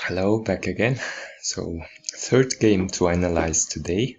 Hello, back again. So, third game to analyze today.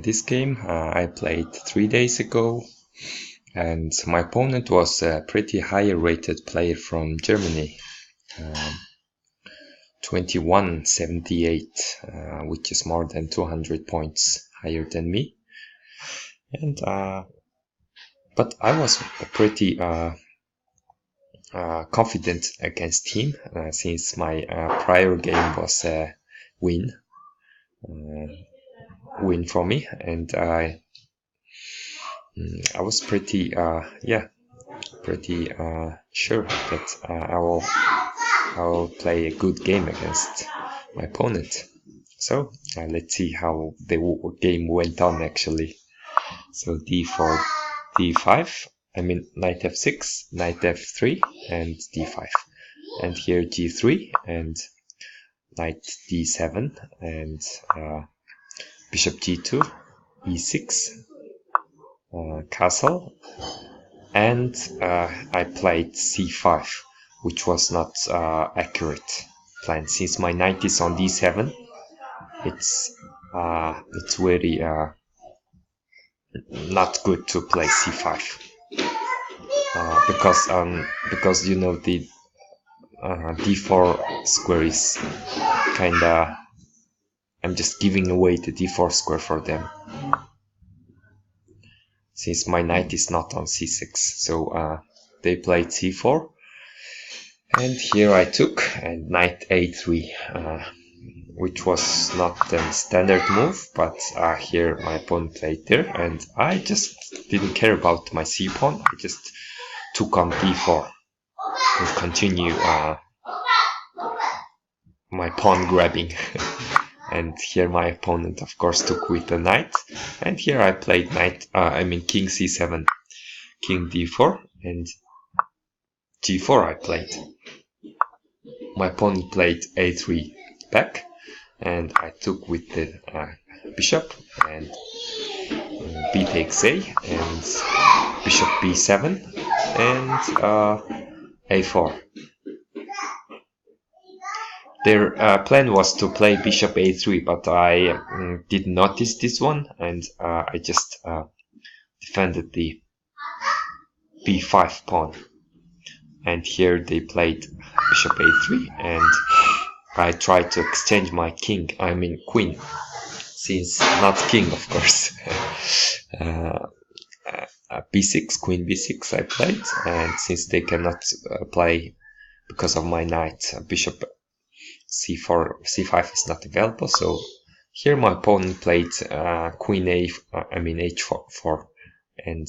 This game I played 3 days ago, and my opponent was a pretty higher rated player from Germany, 2178, which is more than 200 points higher than me. And but I was pretty confident against him since my prior game was a win for me, and I was pretty sure that I will play a good game against my opponent. So let's see how the game went on actually. So d4, d5, knight f6, knight f3, and d5. And here g3 and knight d7 and bishop g2, e6, castle, and I played c5, which was not accurate plan. Since my knight is on d7, it's very not good to play c5 because you know the d4 square is kinda. I'm just giving away the d4 square for them, since my knight is not on c6. So they played c4, and here I took and knight a3, which was not the standard move, but here my opponent played there, and I just didn't care about my c pawn. I just took on d4 and continue my pawn grabbing. And here my opponent, of course, took with the knight. And here I played king c7, king d4, and g4 I played. My opponent played a3 back, and I took with the bishop, and b takes a, and bishop b7, and a4. Their plan was to play bishop a3, but I didn't notice this one, and I just defended the b5 pawn. And here they played bishop a3, and I tried to exchange my queen, since not king, of course. b6, queen b6 I played, and since they cannot play because of my knight, bishop c4, c5 is not available. So here my opponent played queen h4, and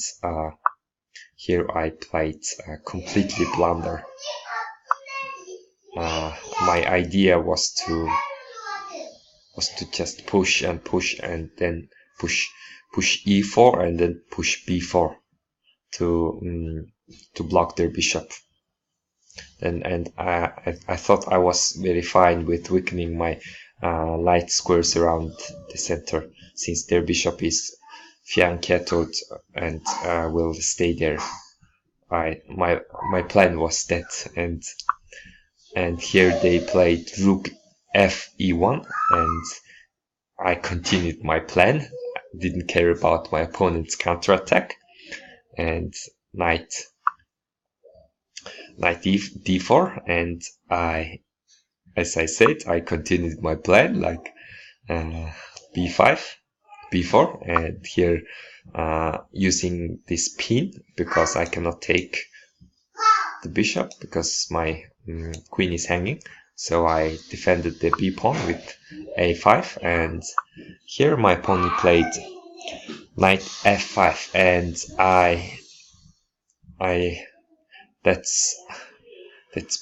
here I played completely blunder. My idea was to just push and then push e4 and then push b4 to block their bishop. And I thought I was very fine with weakening my light squares around the center, since their bishop is fianchettoed and will stay there. My plan was that, and here they played rook f e1, and I continued my plan. Didn't care about my opponent's counterattack, and knight d4, and as I said, I continued my plan, like b5, b4, and here using this pin, because I cannot take the bishop because my queen is hanging. So I defended the b pawn with a5, and here my opponent played knight f5, and that's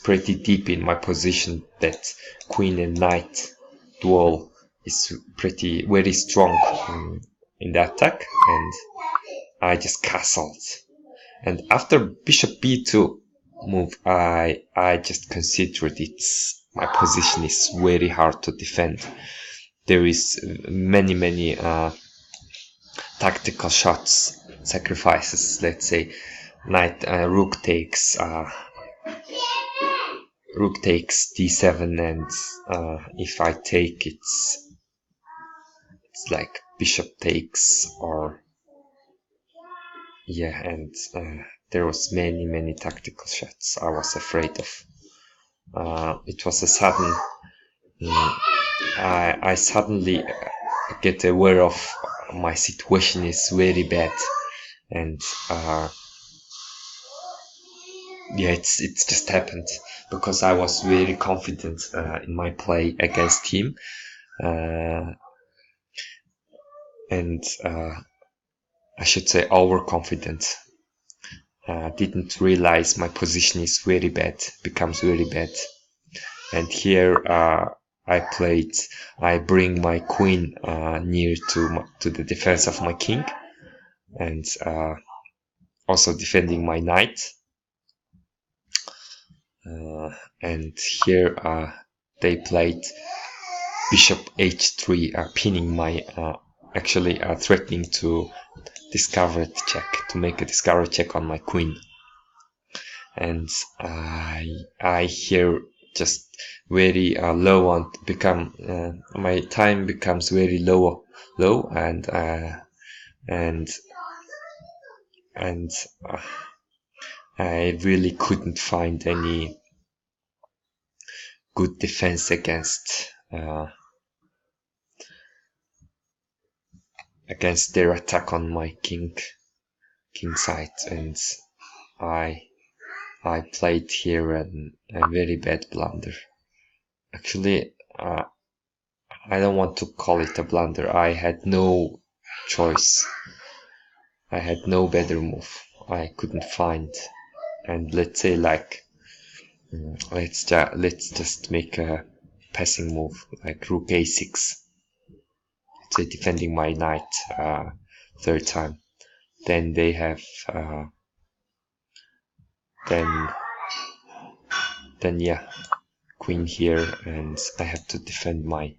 pretty deep in my position, that queen and knight duel is very strong in the attack, and I just castled. And after bishop b2 move, I just considered my position is very hard to defend. There is many tactical shots, sacrifices. Let's say knight rook takes rook takes d7, and if I take, it's like bishop takes, or yeah, and there was many tactical shots I was afraid of. It was a sudden. I suddenly get aware of my situation is very bad, and yeah, it's just happened because I was very confident in my play against him, and I should say overconfident. Didn't realize my position is very bad, becomes very bad. And here I bring my queen near to the defense of my king, and also defending my knight. And here they played bishop h3, pinning my, actually threatening to make a discovery check on my queen. And I here just very low on my time becomes very low, and I really couldn't find any good defense against their attack on my king side, and I played here a very bad blunder. Actually, I don't want to call it a blunder. I had no choice. I had no better move. I couldn't find. And let's say, like, let's just make a passing move, like rook a6. So defending my knight third time. Then they have then yeah, queen here, and I have to defend my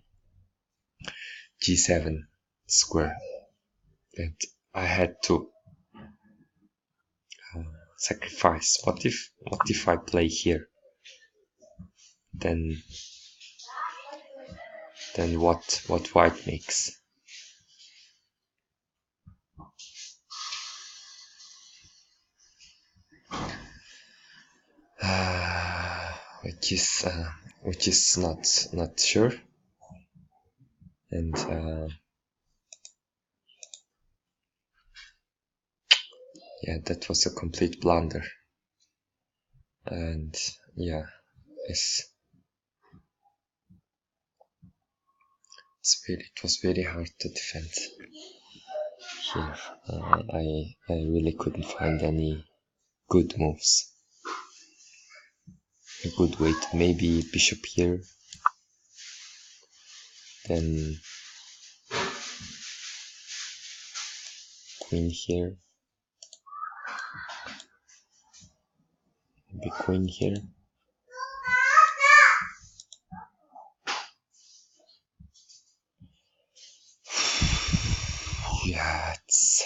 g7 square, and I had to sacrifice. What if I play here? Then what white makes? Which is not sure, and yeah, that was a complete blunder, and yeah, it was very hard to defend here. I really couldn't find any good moves. A good way to maybe bishop here, then queen here, maybe queen here. Yeah, it's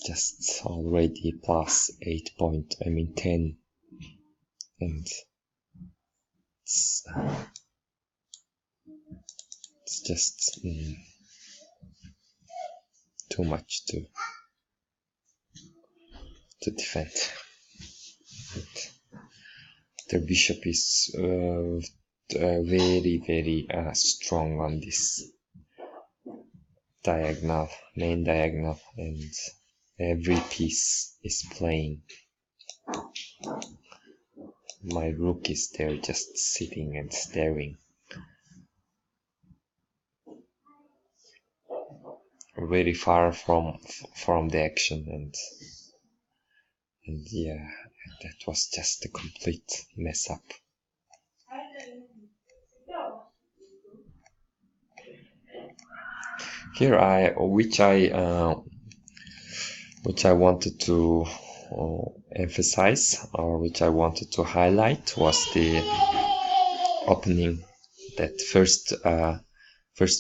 just already plus 10, and it's just too much to defend. And their bishop is very strong on this main diagonal, and every piece is playing. My rook is there just sitting and staring. Very far from the action, and yeah, that was just a complete mess up. Here which I wanted to emphasize, or which I wanted to highlight, was the opening. That first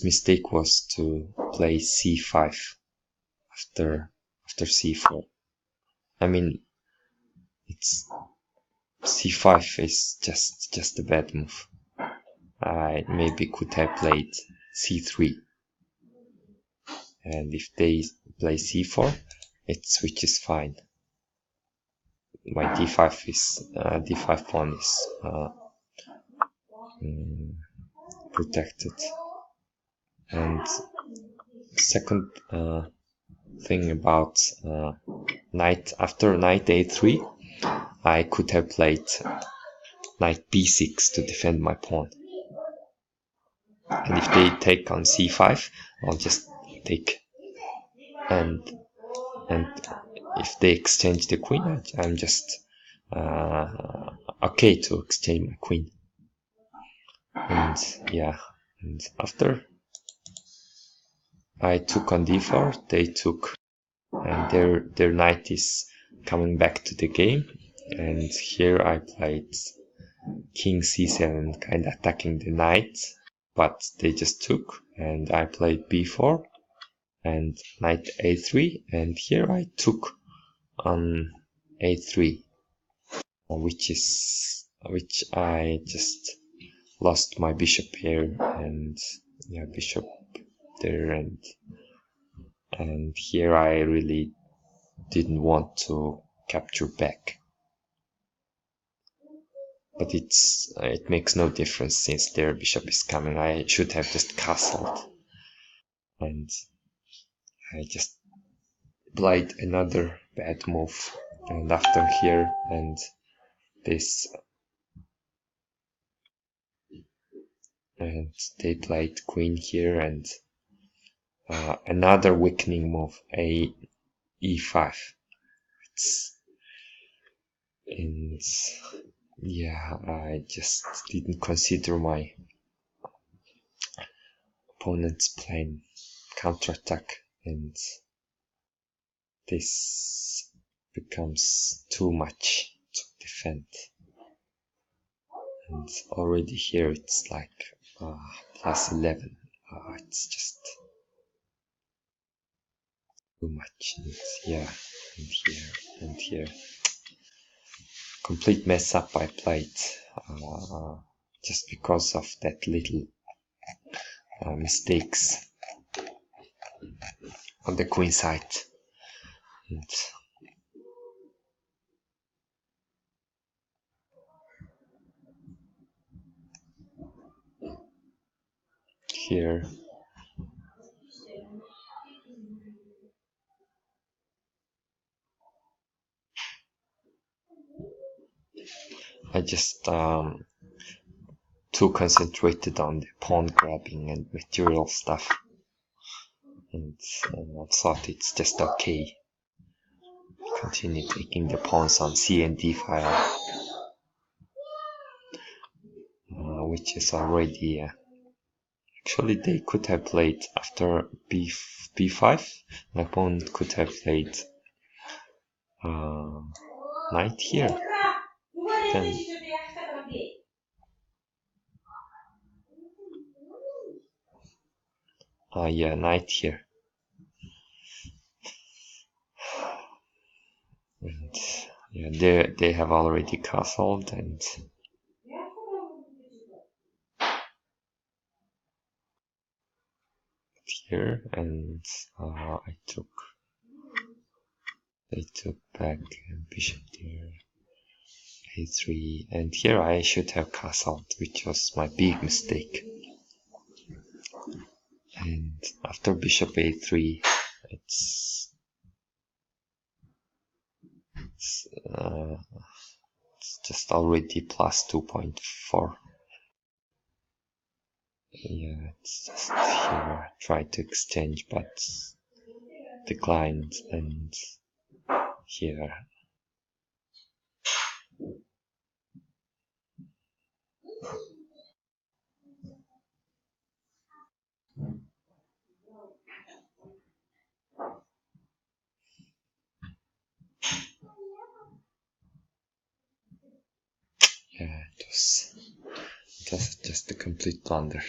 mistake was to play c5 after c4. I mean, c5 is just a bad move. I maybe could have played c3, and if they play c4, it switches fine. My d5 is d5 pawn is protected. And second thing about after knight a3, I could have played knight b6 to defend my pawn. And if they take on c5, I'll just take. And if they exchange the queen, I'm just okay to exchange my queen. And yeah, and after I took on d4, they took, and their knight is coming back to the game. And here I played king c7, kind of attacking the knight, but they just took, and I played b4 and knight a3, and here I took on a3, which I just lost my bishop here, and yeah, bishop there, and here I really didn't want to capture back. But it makes no difference since their bishop is coming. I should have just castled, and I just played another bad move. And after here and this, and they played queen here, and another weakening move, e5. And yeah, I just didn't consider my opponent's plan counterattack, and this becomes too much to defend. And already here it's like plus 11. It's just too much. And yeah, and here and here. Complete mess up I played just because of that little mistakes on the queen side. And here I just too concentrated on the pawn grabbing and material stuff, and I thought it's just okay. Continue taking the pawns on c and d file, which is already actually they could have played after b5. My opponent could have played knight here. Then yeah, knight here. And yeah, they have already castled, and here, and they took back bishop there, a3, and here I should have castled, which was my big mistake. And after bishop a3, it's just already plus 2.4. Yeah, it's just here I tried to exchange but declined, and here yeah, it was just a complete blunder.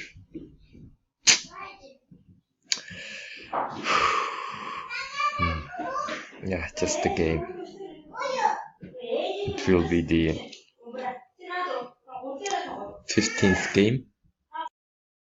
Yeah, just the game. It will be the 15th game.